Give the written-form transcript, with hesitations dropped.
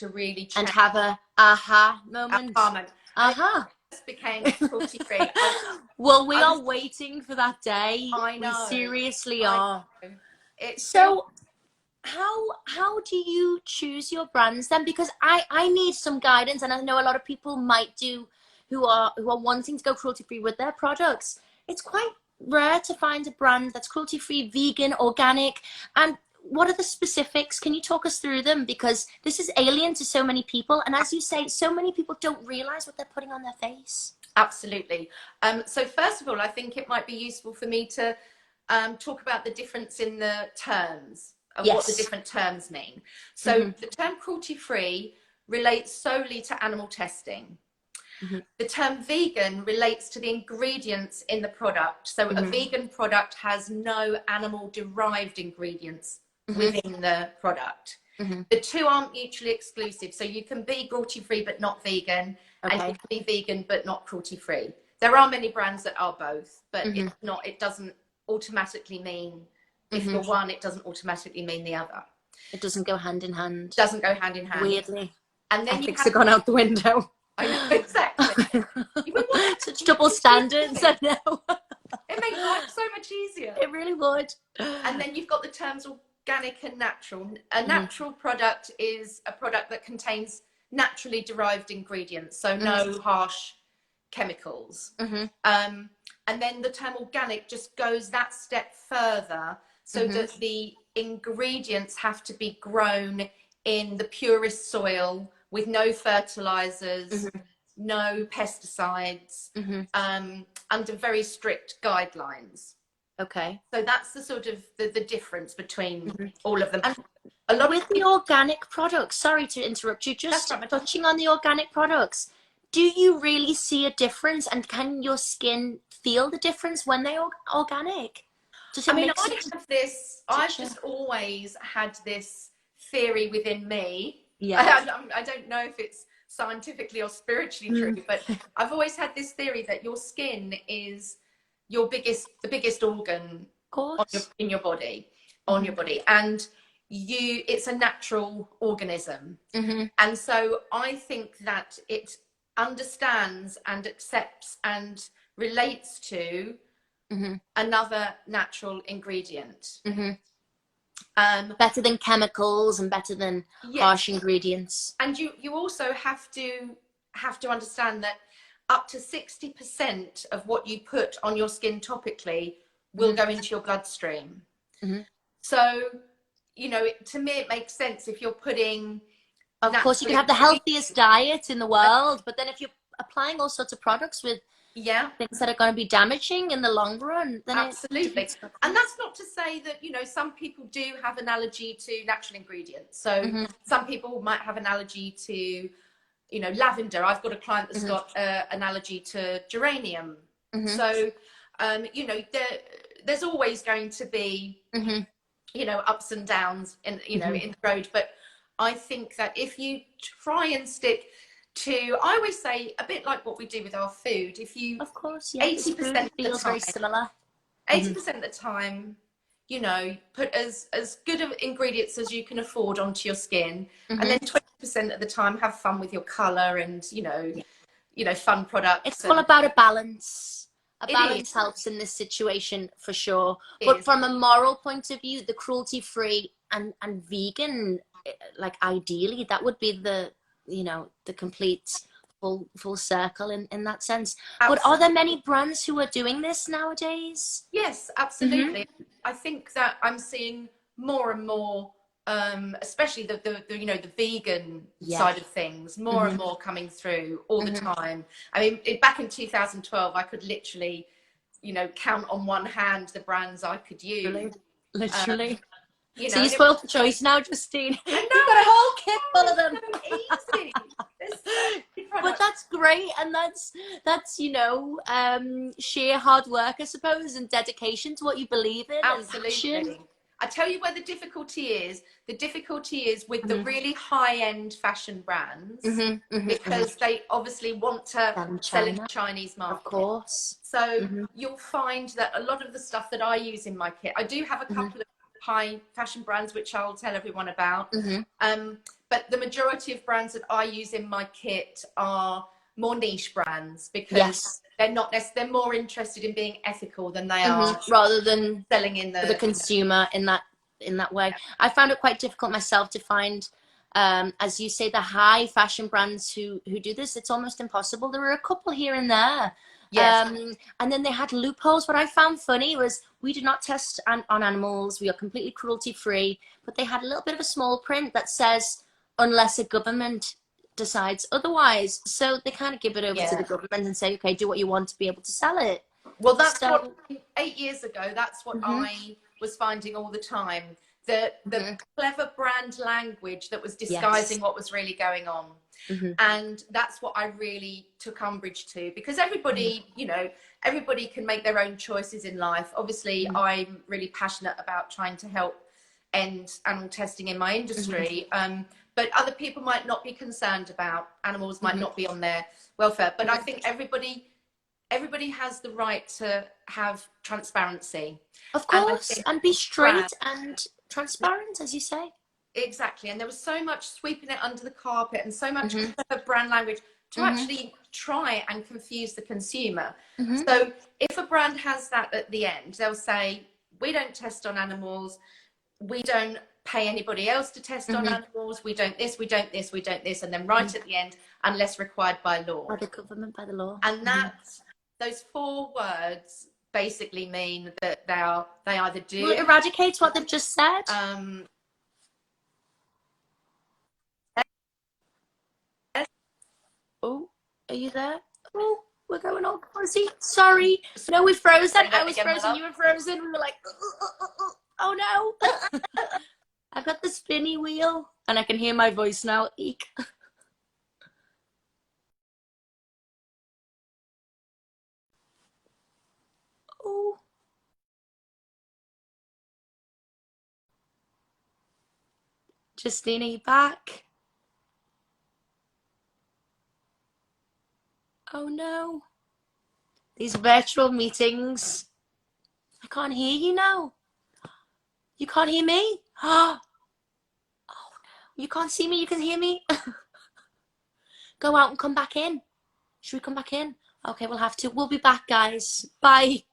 to really And change. have a aha moment. Moment. Aha. It became cruelty free. Well, we are waiting for that day. I know. We seriously are. It's so how do you choose your brands then? Because I need some guidance, and I know a lot of people might do who are wanting to go cruelty free with their products. It's quite rare to find a brand that's cruelty free, vegan, organic. And what are the specifics? Can you talk us through them? Because this is alien to so many people, and as you say, so many people don't realize what they're putting on their face. Absolutely. So first of all, I think it might be useful for me to talk about the difference in the terms of what the different terms mean. So the term cruelty free relates solely to animal testing. The term vegan relates to the ingredients in the product. So a vegan product has no animal derived ingredients within the product. The two aren't mutually exclusive. So you can be cruelty free but not vegan, and you can be vegan but not cruelty free. There are many brands that are both, but it's not, it doesn't automatically mean, if you're one, it doesn't automatically mean the other. It doesn't go hand in hand. Doesn't go hand in hand. Weirdly. And then ethics have gone out the window. I know, exactly. Such double standards, I know. It makes life so much easier. It really would. And then you've got the terms organic and natural. A natural product is a product that contains naturally derived ingredients, so no harsh chemicals. And then the term organic just goes that step further, so that the ingredients have to be grown in the purest soil with no fertilizers, no pesticides, under very strict guidelines. Okay. So that's the sort of the difference between all of them. And a lot with the organic products, sorry to interrupt you, just touching on the organic products, do you really see a difference, and can your skin feel the difference when they are organic? I've just always had this theory within me. I don't know if it's scientifically or spiritually true, but I've always had this theory that your skin is the biggest organ in your body, on your body, and it's a natural organism. And so I think that it understands and accepts and relates to another natural ingredient. Better than chemicals and better than harsh ingredients. And you also have to understand that up to 60% of what you put on your skin topically will go into your bloodstream. So, you know, to me it makes sense if you're putting... Of course, you can have the healthiest diet in the world, but then if you're applying all sorts of products with things that are going to be damaging in the long run, then absolutely. And that's not to say that, you know, some people do have an allergy to natural ingredients. So some people might have an allergy to, you know, lavender. I've got a client that's got an allergy to geranium. So, you know, there's always going to be, you know, ups and downs in, you know, in the road. But I think that if you try and stick to, I always say, a bit like what we do with our food, if you, of course, 80% of the time, very similar. 80% of the time, you know, put as good of ingredients as you can afford onto your skin, and then 20% of the time have fun with your color and, you know, fun products. It's all about a balance. A balance helps in this situation for sure. But from a moral point of view, the cruelty-free and vegan, like ideally, that would be the, you know, the complete full circle in that sense. Absolutely. But are there many brands who are doing this nowadays? Yes, absolutely. I think that I'm seeing more and more, especially the you know, the vegan side of things, more and more coming through all the time. I mean, back in 2012, I could literally, you know, count on one hand the brands I could use. Literally. You know, so you spoiled the choice now, Justine. I know. You've got a whole kit full of them. So easy. But that's great, and that's you know, sheer hard work, I suppose, and dedication to what you believe in. Absolutely. I tell you where the difficulty is. The difficulty is with the really high-end fashion brands, because they obviously want to sell in the Chinese market. Of course. So you'll find that a lot of the stuff that I use in my kit, I do have a couple of high fashion brands which I'll tell everyone about, but the majority of brands that I use in my kit are more niche brands, because Yes. they're more interested in being ethical than they are rather than selling in the consumer in that way. I found it quite difficult myself to find, as you say, the high fashion brands who do this. It's almost impossible. There were a couple here and there. Yes. And then they had loopholes. What I found funny was we did not test on animals. We are completely cruelty free. But they had a little bit of a small print that says, unless a government decides otherwise. So they kind of give it over to the government and say, okay, do what you want to be able to sell it. Well, that's what 8 years ago, that's what I was finding all the time. The clever brand language that was disguising what was really going on. And that's what I really took umbrage to, because everybody, you know, everybody can make their own choices in life. Obviously, I'm really passionate about trying to help end animal testing in my industry. But other people might not be concerned about animals, might not be on their welfare. But I think everybody has the right to have transparency. Of course, and be straight and transparent, as you say. Exactly. And there was so much sweeping it under the carpet and so much clever brand language to actually try and confuse the consumer. So if a brand has that at the end, they'll say, we don't test on animals, we don't pay anybody else to test on animals, we don't this, we don't this, we don't this, and then right at the end, unless required by law. By the government, by the law. And those 4 words basically mean that they either do... Well, it eradicates what they've just said. Oh, are you there? Oh, we're going all crazy. Sorry. No, we frozen. I was frozen. You were frozen. We were like, oh no. I've got the spinny wheel and I can hear my voice now. Eek. Oh. Justine, are you back? Oh no. These virtual meetings. I can't hear you now. You can't hear me? Oh no. You can't see me, you can hear me? Go out and come back in. Should we come back in? Okay, we'll have to. We'll be back, guys. Bye.